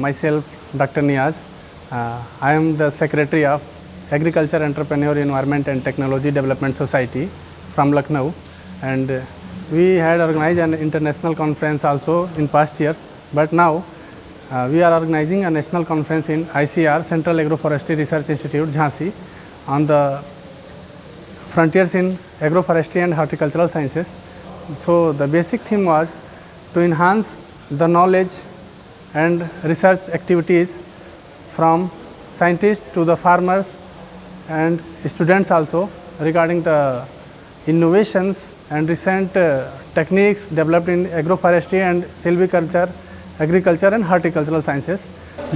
myself, Dr. Niyaz. I am the Secretary of Agriculture Entrepreneur Environment and Technology Development Society from Lucknow, and we had organized an international conference also in past years, but now we are organizing a national conference in ICR, Central Agroforestry Research Institute, Jhansi, on the frontiers in agroforestry and horticultural sciences. So the basic theme was to enhance the knowledge and research activities from scientists to the farmers and students also regarding the innovations and recent techniques developed in agroforestry and silviculture, agriculture and horticultural sciences.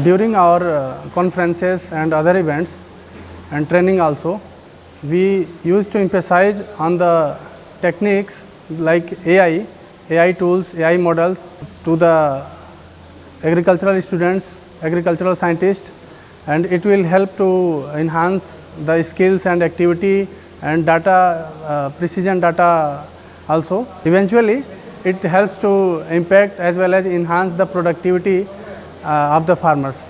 During our conferences and other events and training also, we used to emphasize on the techniques like AI tools, AI models to the agricultural students, agricultural scientists, and it will help to enhance the skills and activity and data, precision data also. Eventually, it helps to impact as well as enhance the productivity of the farmers.